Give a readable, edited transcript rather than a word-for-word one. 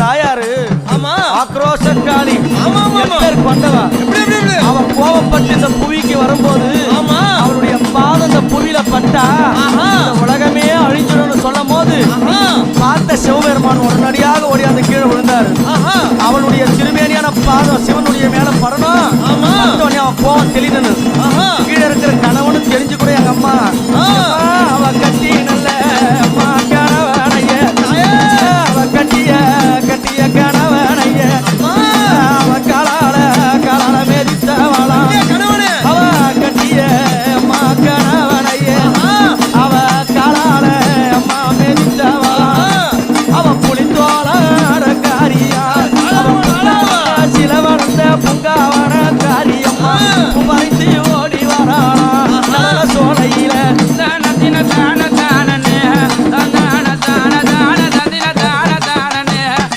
தாயாரு ஆமா ஆக்ரோஷக்காளி கொண்டவா அவ கோபப்பட்டு இந்த புவிக்கு வரும்போது ஆமா அவளுடைய பாதம் இந்த புவியில பட்டா உலகமே அழிஞ்சிடும் சொல்லும் போது பார்த்த சிவபெருமான் உடனடியாக ஓடியாந்து